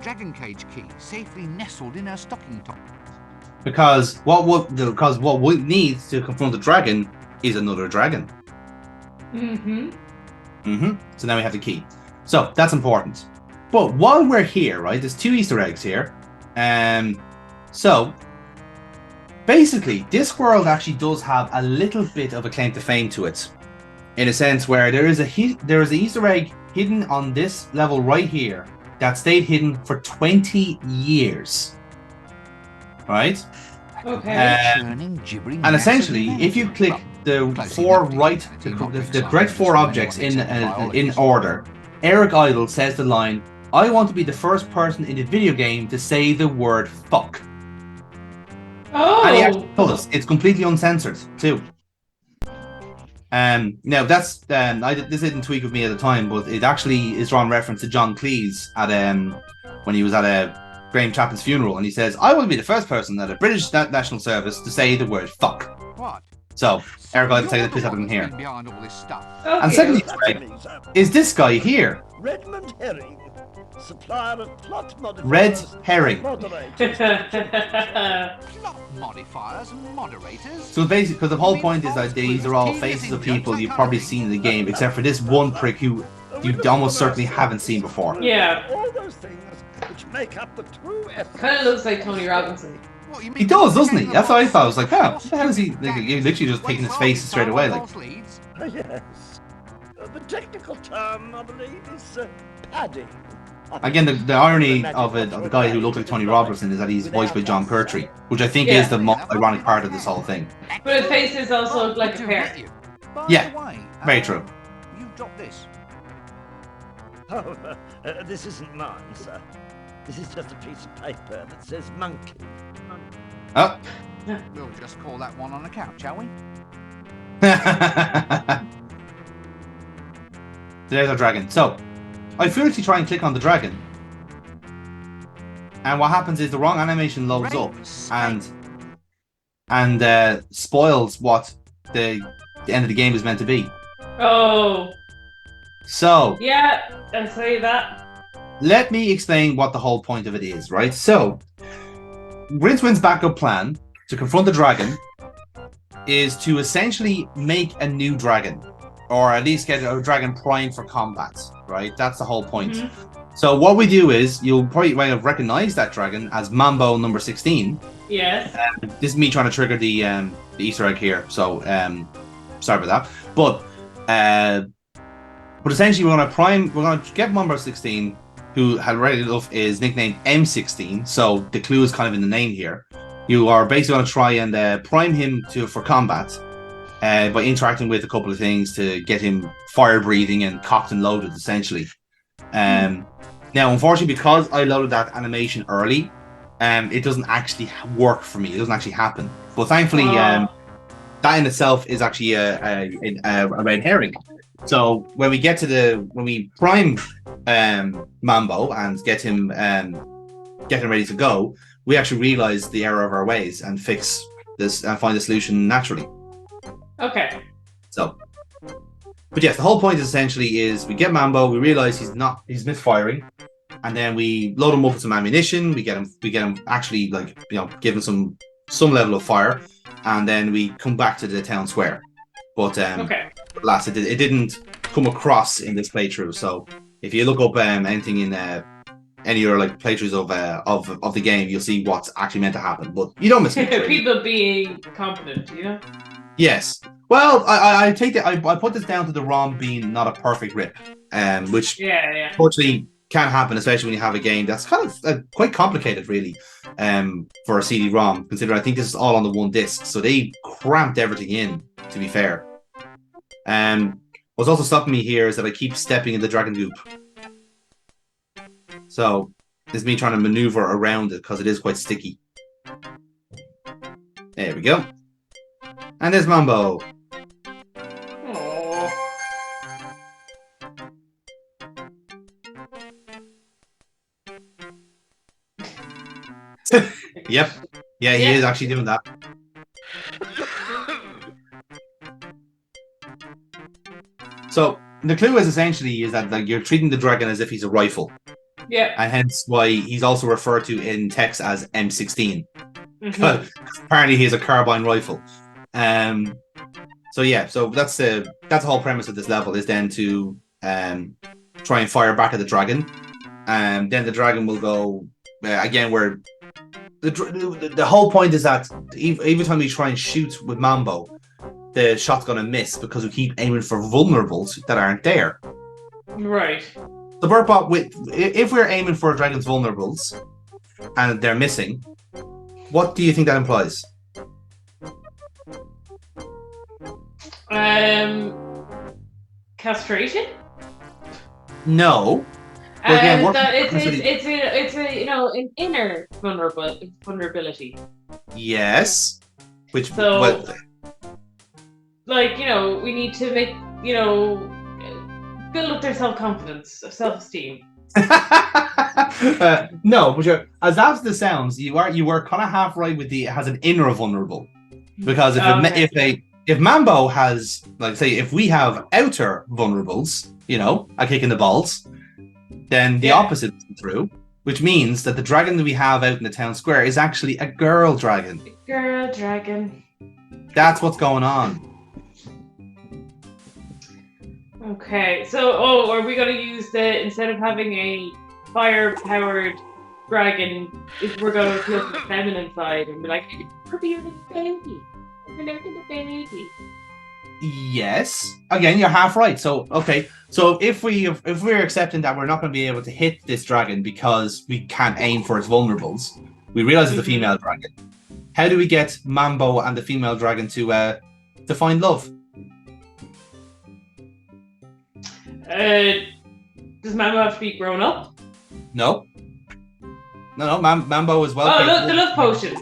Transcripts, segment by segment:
dragon cage key safely nestled in her stocking top. Because what we need to confront the dragon is another dragon. So now we have the key. So that's important. But while we're here, right, there's 2 Easter eggs here. So basically, Discworld actually does have a little bit of a claim to fame to it, in a sense where there is an Easter egg hidden on this level right here that stayed hidden for 20 years. Right? Okay. And essentially, if you click the correct 4 objects in order, Eric Idle says the line, "I want to be the first person in the video game to say the word fuck." Oh! And he actually told us it's completely uncensored too. Now that's this didn't tweak with me at the time, but it actually is drawing reference to John Cleese at when he was at Graham Chapman's funeral, and he says, "I want to be the first person at a British National Service to say the word fuck." What? So Eric Idle taking the piss out of him here. Behind all this stuff. Okay. And secondly, is this guy here? Redmond Herring, supplier of plot modifiers. Red herring. Moderators. Plot modifiers and moderators. So basically, because the whole point is that these are all faces of people you've probably seen in the game, except for this one prick who you almost certainly haven't seen before. Yeah. All those things which make up the true essence. Kind of looks like Tony Robinson. What, you mean He does, doesn't he? That's what I thought. I was like, oh, what the hell is he? Like, you're literally just picking his face straight away. Like, Yes. The technical term, I believe, is padding. again, the irony of the guy who looked like Tony Robinson is that he's voiced by John Pertwee, which I think is the most ironic part of this whole thing. But his face is also like a pear. Yeah, very true. You dropped this. Oh, this isn't mine, sir. This is just a piece of paper that says monkey. Oh. We'll just call that one on the couch, shall we? There's our dragon. So, I foolishly try and click on the dragon, and what happens is the wrong animation loads up and spoils what the end of the game is meant to be. Oh. So, Yeah, I'll say that. let me explain what the whole point of it is, right? So, Rincewind's backup plan to confront the dragon is to essentially make a new dragon, or at least get a dragon primed for combat, right? That's the whole point. So what we do is, you'll probably might have recognized that dragon as Mambo number 16. Yes. This is me trying to trigger the Easter egg here, so sorry about that. But essentially we're gonna get Mambo 16, who had already enough is nicknamed M16, so the clue is kind of in the name here. You are basically going to try and prime him for combat by interacting with a couple of things to get him fire breathing and cocked and loaded, essentially. Now, unfortunately, because I loaded that animation early, it doesn't actually work for me. It doesn't actually happen. But thankfully, that in itself is actually a red herring. So when we prime Mambo and get him ready to go, we actually realize the error of our ways and fix this and find a solution naturally. Okay. So, but yes, the whole point essentially is we get Mambo, we realize he's misfiring, and then we load him up with some ammunition. We get him actually, like, give him some level of fire, and then we come back to the town square. But alas, it didn't come across in this playthrough. So if you look up anything in any other like playthroughs of the game, you'll see what's actually meant to happen. But you don't miss it. Really. People being competent, you know. Yes. Well, I put this down to the ROM being not a perfect rip, which unfortunately can happen, especially when you have a game that's kind of quite complicated, really, for a CD-ROM. Considering I think this is all on the one disc, so they cramped everything in. To be fair, what's also stopping me here is that I keep stepping in the dragon goop. So this is me trying to maneuver around it because it is quite sticky. There we go. And there's Mambo. Aww. Yep. Yeah, he is actually doing that. So the clue is essentially that like you're treating the dragon as if he's a rifle. Yeah. and hence why he's also referred to in text as M16. Mhm. Apparently, he has a carbine rifle. So yeah, so that's the whole premise of this level is then to try and fire back at the dragon, and then the dragon will go again. Where the whole point is that every time we try and shoot with Mambo, the shot's gonna miss because we keep aiming for vulnerables that aren't there. Right. The Burpbot, if we're aiming for a dragon's vulnerables and they're missing, what do you think that implies? Castration. No. But again, It's a an inner vulnerability. Yes. Which So- well, Like we need to make build up their self-confidence, self-esteem. no, but as that the sounds, you were kind of half right with the it has an inner vulnerable, because if Mambo has, like, say, if we have outer vulnerables, a kick in the balls, then the opposite is true, which means that the dragon that we have out in the town square is actually a girl dragon. Girl dragon. That's what's going on. Okay, so are we gonna use instead of having a fire-powered dragon, we're gonna appeal to the feminine side and be like, we're a little baby. We're a little baby. Yes. Again, you're half right. So okay. So if we're accepting that we're not going to be able to hit this dragon because we can't aim for its vulnerables, we realize it's a female dragon. How do we get Mambo and the female dragon to find love? Does Mambo have to be grown up? No. Mambo is well. Oh, the love potion.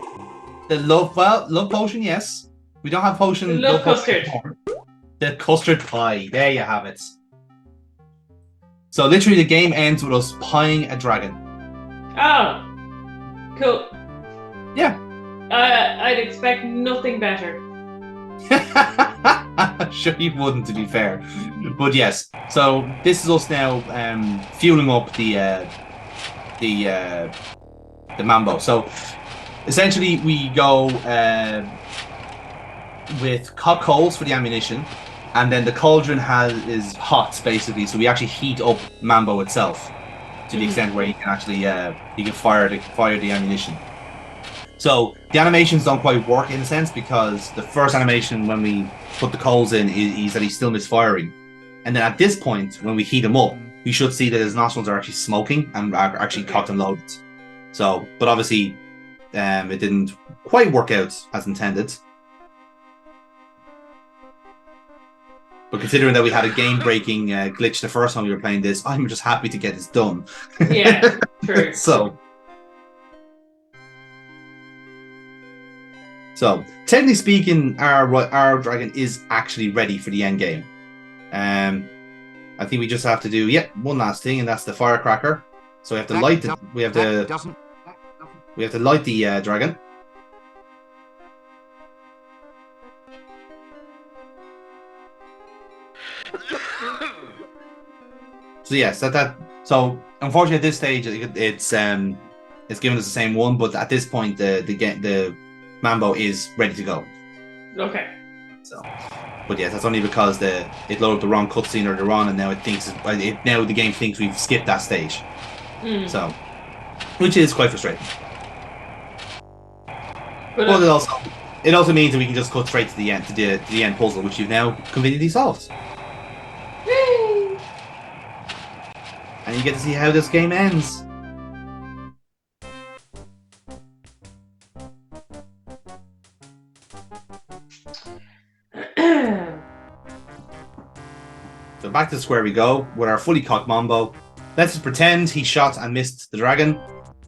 The love potion. Yes. We don't have potion. The love custard. The custard pie. There you have it. So literally, the game ends with us pieing a dragon. Oh, cool. Yeah. I'd expect nothing better. Sure you wouldn't, to be fair, but yes. So this is us now fueling up the Mambo. So essentially, we go with hot coals for the ammunition, and then the cauldron is hot, basically. So we actually heat up Mambo itself to the extent where you can actually you can fire the ammunition. So the animations don't quite work in a sense, because the first animation when we put the coals in is that he's still misfiring, and then at this point when we heat him up, we should see that his nostrils are actually smoking and are actually cocked and loaded. So, but obviously, it didn't quite work out as intended. But considering that we had a game-breaking glitch the first time we were playing this, I'm just happy to get this done. Yeah, true. So technically speaking, our dragon is actually ready for the end game. I think we just have to do one last thing, and that's the firecracker. So we have to light the dragon. So yes, so unfortunately at this stage it's given us the same one, but at this point the Mambo is ready to go. Okay. So, but yes, that's only because it loaded the wrong cutscene earlier on, and now now the game thinks we've skipped that stage. So, which is quite frustrating. But it also means that we can just cut straight to the end, to the end puzzle, which you've now conveniently solved. Whee! And you get to see how this game ends. So back to the square we go with our fully cocked Mambo. Let's just pretend he shot and missed the dragon.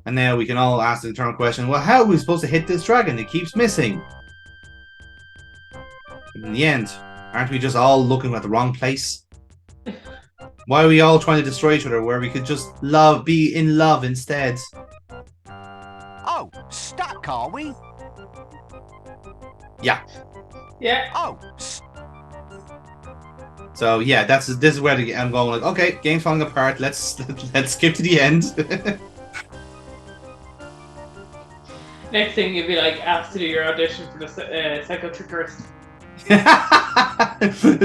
And now we can all ask the eternal question, well, how are we supposed to hit this dragon? It keeps missing. In the end, aren't we just all looking at the wrong place? Why are we all trying to destroy each other where we could just be in love instead? Oh, stuck, are we? Yeah. Yeah. Oh, So yeah, this is where I'm going. Like, okay, game's falling apart. Let's skip to the end. Next thing you'll be like asked to do your audition for the psychotrickerist.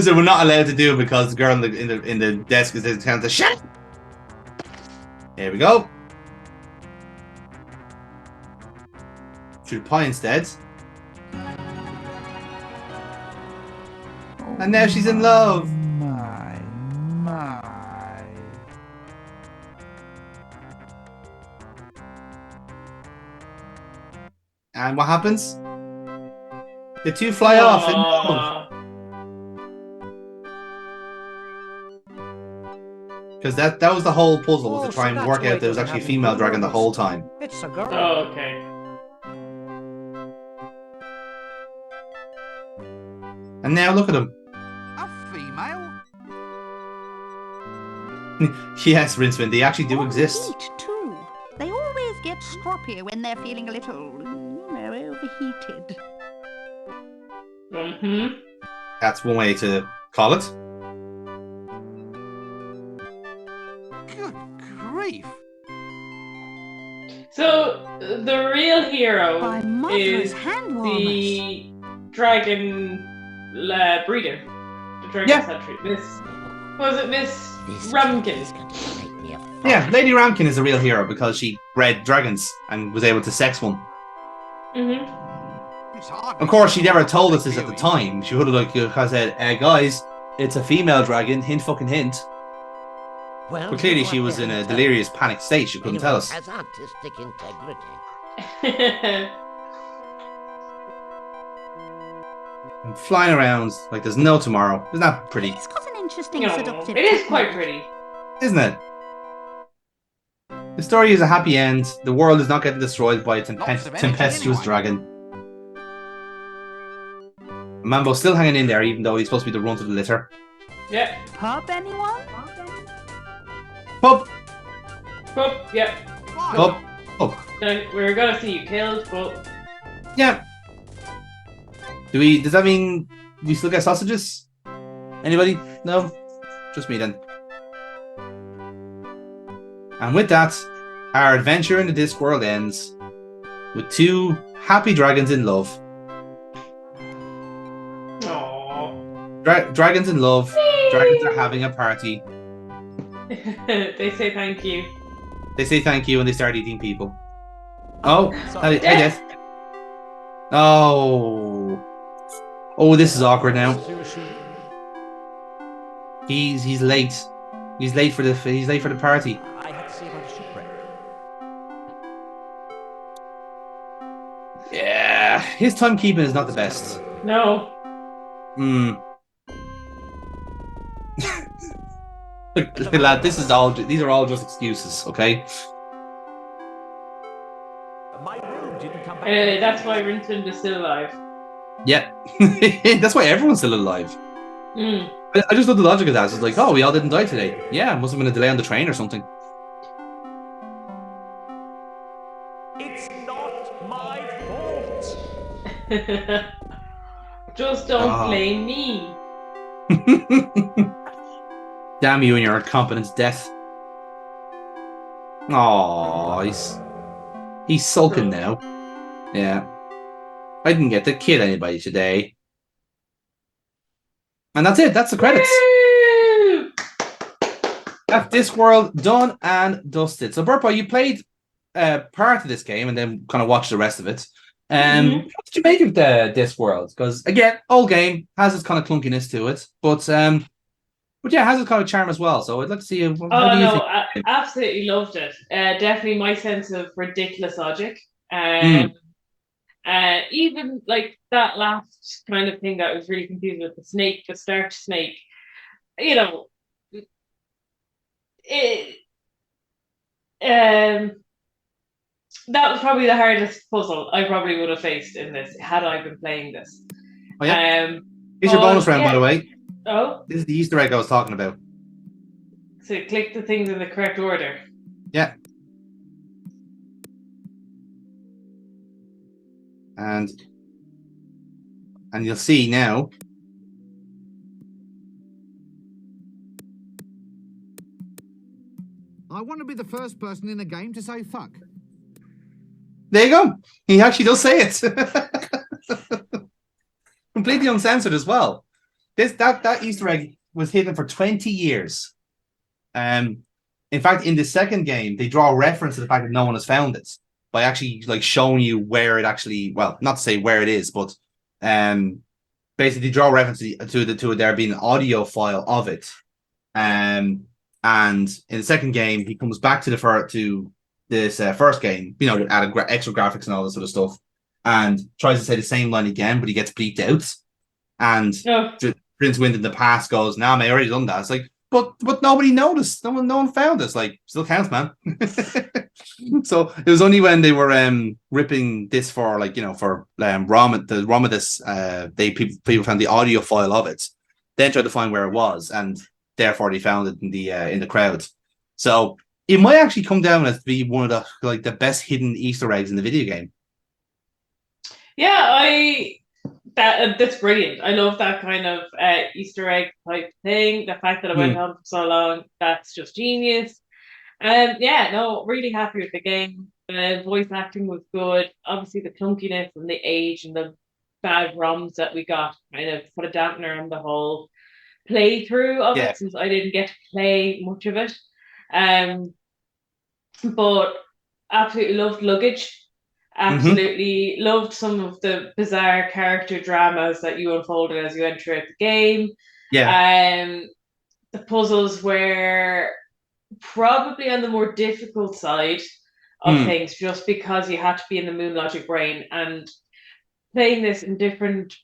So we're not allowed to do it because the girl in the desk is telling us to shut. Here we go. Shoot pie instead. And now she's in love. My. And what happens? The two fly off in love. Because that was the whole puzzle, was to try and work out there was actually a female dragon the whole time. It's a girl. Oh, okay. And now look at him. A female? Yes, Rincewind, they actually do exist. Heat too. They always get stroppy when they're feeling a little, overheated. Mm-hmm. That's one way to call it. Good grief. So the real hero By mother's is hand warmers. the dragon breeder. The dragon Yeah. sentry. Miss Ramkin? Yeah, Lady Ramkin is the real hero because she bred dragons and was able to sex one. Mm-hmm. It's hard. Of course, she never told us this at the time. She would have said, guys, it's a female dragon, hint fucking hint. Well, But clearly she was in a delirious panic state, she couldn't tell us. Has artistic integrity. And flying around like there's no tomorrow. Isn't that pretty? It's got an interesting No, seductive it is technique. quite pretty. Isn't it? The story is a happy end. The world is not getting destroyed by a Lots of energy tempestuous anyway. dragon. Mambo's still hanging in there, even though he's supposed to be the runt of the litter. Yeah. Pub, anyone? Pup! But yeah. Fine. Pup! Pup! No, we're gonna see you killed, but Yeah. Does that mean we still get sausages? Anybody? No? Just me then. And with that, our adventure in the Discworld ends with two happy dragons in love. aww. Dragons in love. Dragons are having a party. They say thank you. They say thank you and they start eating people. Oh, hey, Death. Death. Oh. Oh, this is awkward now. He's late. He's late for the party. I had to see about a shipwreck. Yeah, his timekeeping is not the best. No. Hmm. Look, lad, these are all just excuses, okay? My room didn't come back. That's why Rincewind is still alive. Yeah. That's why everyone's still alive. Mm. I just love the logic of that. It's like, oh, we all didn't die today. Yeah, it must have been a delay on the train or something. It's not my fault. Just don't Ah. blame me. Damn you and your incompetence, Death. Aww, he's sulking now. Yeah. I didn't get to kill anybody today. And that's it. That's the credits. Woo! That's Discworld done and dusted. So, Burpo, you played part of this game and then kind of watched the rest of it. Mhm. What did you make of the Discworld? Because again, old game has its kind of clunkiness to it, but yeah, it has its kind of charm as well. So I'd like to see what Oh do you no, think? I absolutely loved it. Definitely my sense of ridiculous logic. Even like that last kind of thing that was really confusing with the snake, the starch snake. You know, that was probably the hardest puzzle I probably would have faced in this had I been playing this. Oh, yeah. Here's but your bonus round, by yeah. the way. Oh, This is the Easter egg I was talking about. so click the things in the correct order. Yeah. And you'll see now. the first person in the game to say fuck. There you go. He actually does say it. Completely uncensored as well. That Easter egg was hidden for 20 years. In fact, in the second game, they draw a reference to the fact that no one has found it by actually like showing you where it actually, well, not to say where it is, but basically draw a reference to there being an audio file of it. And in the second game, he comes back to this first game, you know, added extra graphics and all this sort of stuff, and tries to say the same line again, but he gets bleeped out. And Rincewind in the past goes, "Nah, mate, I already done that." It's like, but nobody noticed. No one found this. Like, still counts, man. So it was only when they were ripping this for, like, you know, for Romidus, people found the audio file of it, then tried to find where it was, and therefore they found it in the crowd. So it might actually come down as be one of the best hidden Easter eggs in the video game. Yeah, that's brilliant. I love that kind of Easter egg type thing. The fact that it went on for so long, that's just genius. Yeah, no, really happy with the game. The voice acting was good. Obviously, the clunkiness and the age and the bad ROMs that we got kind of put a dampener on the whole playthrough of it, since I didn't get to play much of it. But absolutely loved luggage. Absolutely loved some of the bizarre character dramas that you unfolded as you went throughout the game. Yeah. The puzzles were probably on the more difficult side of things, just because you had to be in the Moon Logic brain and playing this in different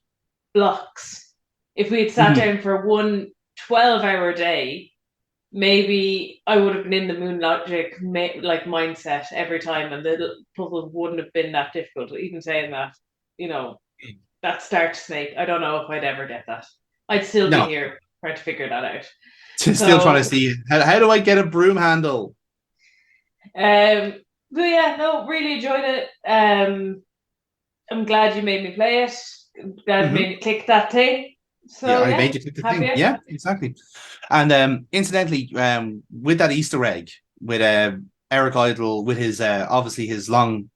blocks. If we had sat down for one 12-hour day, maybe I would have been in the Moon Logic mindset every time, and the puzzle wouldn't have been that difficult. Even saying that, you know, that start snake, I don't know if I'd ever get that. I'd still be here trying to figure that out. Still trying to see how do I get a broom handle. But yeah, no, really enjoyed it. I'm glad you made me play it. I'm glad you made me click that thing. So, yeah, I made you click the thing. Yeah, exactly. And incidentally, with that Easter egg, with Eric Idle, with his obviously his long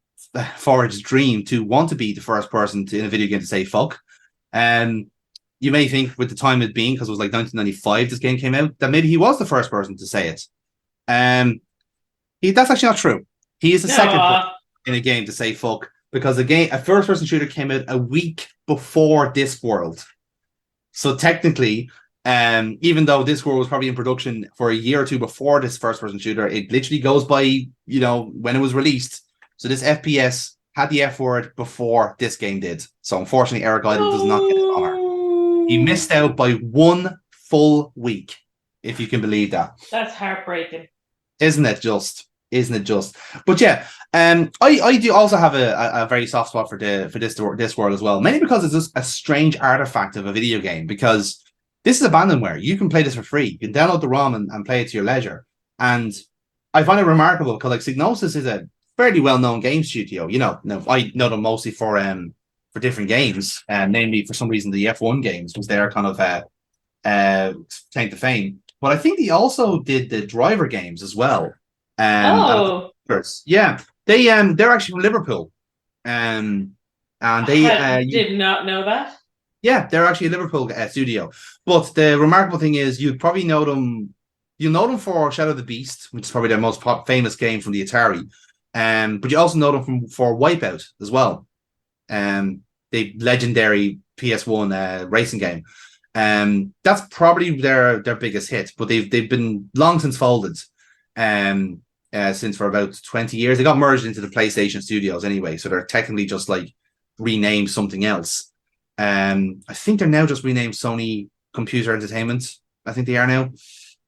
foraged dream to want to be the first person in a video game to say fuck. You may think, with the time it being, because it was like 1995 this game came out, that maybe he was the first person to say it. That's actually not true. He is the second person in a game to say fuck, because a first-person shooter came out a week before Discworld. So technically, even though Discworld was probably in production for a year or two before this first-person shooter, it literally goes by, you know, when it was released. So this FPS had the F word before this game did. So unfortunately, Eric Idle does not get an honor. He missed out by 1 full week, if you can believe that. That's heartbreaking. Isn't it just? But yeah, I do also have a very soft spot for Discworld as well, mainly because it's just a strange artifact of a video game, because this is abandonware. You can play this for free. You can download the ROM and play it to your leisure. And I find it remarkable because, like, Psygnosis is a fairly well-known game studio. You know, I know them mostly for different games, namely, for some reason, the F1 games was their kind of claim to fame. But I think they also did the driver games as well. Yeah, they're actually from Liverpool, and they did not know that. Yeah, they're actually a Liverpool studio. But the remarkable thing is, you'd probably know them. You know them for Shadow of the Beast, which is probably their most famous game from the Atari. But you also know them for Wipeout as well. The legendary PS1 racing game. That's probably their biggest hit. But they've been long since folded. Since for about 20 years. They got merged into the PlayStation studios anyway, so they're technically just like renamed something else. I think they're now just renamed Sony Computer Entertainment. I think they are now.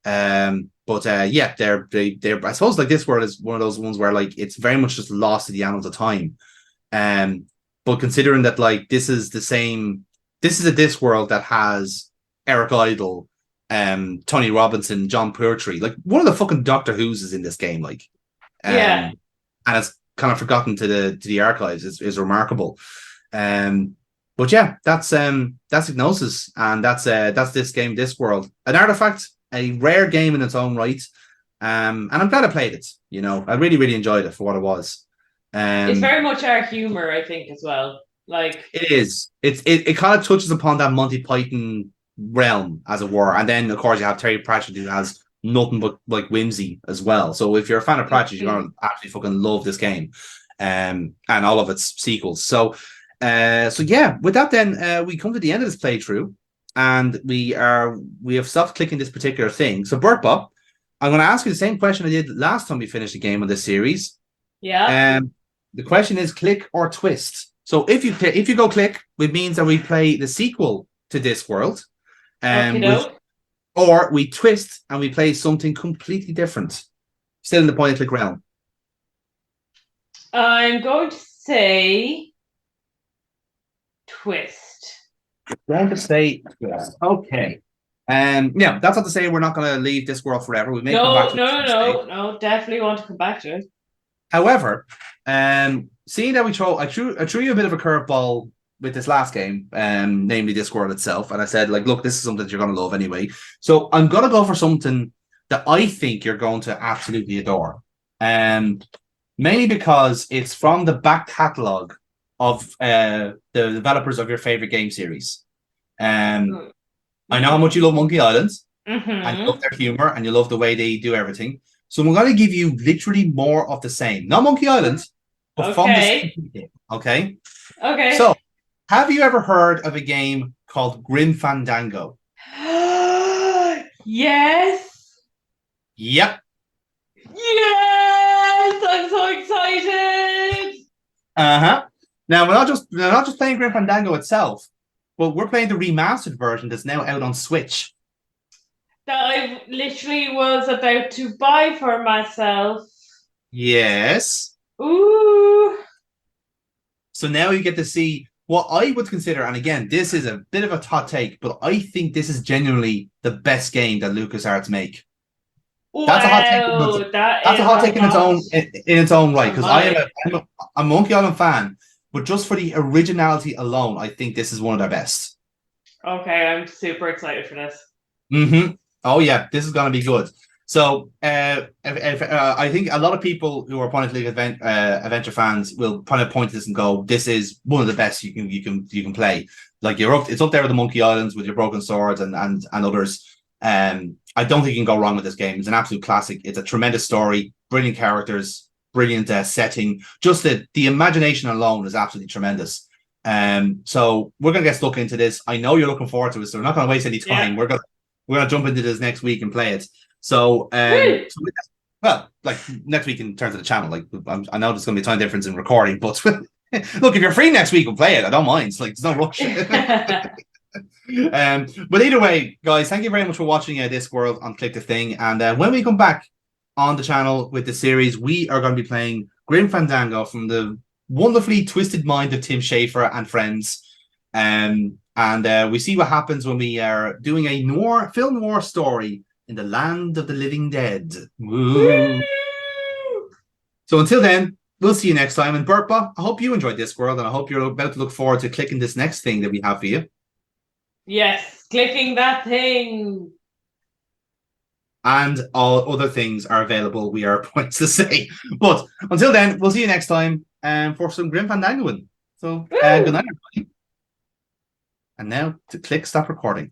Yeah, they're I suppose like Discworld is one of those ones where like it's very much just lost to the annals of time. But considering that like this is a Discworld that has Eric Idle, Tony Robinson, John Pertwee, like one of the fucking Doctor Who's is in this game, like, and it's kind of forgotten to the archives is remarkable. But yeah, that's Hypnosis, and that's this game, Discworld, an artifact, a rare game in its own right. And I'm glad I played it. You know, I really, really enjoyed it for what it was. It's very much our humor, I think, as well. Like it is. It kind of touches upon that Monty Python realm, as it were. And then, of course, you have Terry Pratchett, who has nothing but like whimsy as well. So if you're a fan of Pratchett, you're gonna absolutely fucking love this game, and all of its sequels. So yeah. With that, then we come to the end of this playthrough, and we have stopped clicking this particular thing. So, Burpa, I'm going to ask you the same question I did last time we finished the game on this series. Yeah. The question is click or twist. So if you go click, it means that we play the sequel to Discworld. Or we twist and we play something completely different. Still in the point and click realm. I'm going to say twist. Going to say twist. Okay. Yeah, that's not to say we're not going to leave Discworld forever. We may come back to it. No, definitely want to come back to it. However, seeing that I threw you a bit of a curveball with this last game, namely Discworld itself, and I said, like, look, this is something that you're going to love anyway. So I'm going to go for something that I think you're going to absolutely adore, mainly because it's from the back catalogue of the developers of your favorite game series. I know how much you love Monkey Island, and you love their humor, and you love the way they do everything. So I'm going to give you literally more of the same. Not Monkey Island, but from the same game. Okay? Okay. So, have you ever heard of a game called Grim Fandango? Yes. Yep. Yes! I'm so excited. Now we're not just playing Grim Fandango itself, but we're playing the remastered version that's now out on Switch. That I literally was about to buy for myself. Yes. Ooh. So now you get to see what I would consider, and again, this is a bit of a hot take, but I think this is genuinely the best game that LucasArts make. That's a hot take. That's a hot take in its own right, because I'm a Monkey Island fan, but just for the originality alone, I think this is one of their best. Okay, I'm super excited for this. Oh yeah, this is going to be good. So I think a lot of people who are Point and Click Adventure fans will kind of point to this and go, "This is one of the best you can play." Like it's up there with the Monkey Islands with your Broken Swords and others. I don't think you can go wrong with this game. It's an absolute classic. It's a tremendous story, brilliant characters, brilliant setting. Just the imagination alone is absolutely tremendous. So we're gonna get stuck into this. I know you're looking forward to it, so we're not gonna waste any time. Yeah. We're gonna jump into this next week and play it. So, well, like next week in terms of the channel, like I know there's gonna be a time difference in recording, but look, if you're free next week, we'll play it. I don't mind. It's like there's no rush. But either way, guys, thank you very much for watching Discworld on Click the Thing. And when we come back on the channel with the series, we are going to be playing Grim Fandango from the wonderfully twisted mind of Tim Schafer and friends. And we see what happens when we are doing a film noir story in the land of the living dead. Woo. So until then, we'll see you next time. And Burpa, I hope you enjoyed Discworld, and I hope you're about to look forward to clicking this next thing that we have for you. Yes, clicking that thing. And all other things are available, we are points to say. But until then, we'll see you next time for some Grim Fandangoing. So good night, everybody. And now to click stop recording.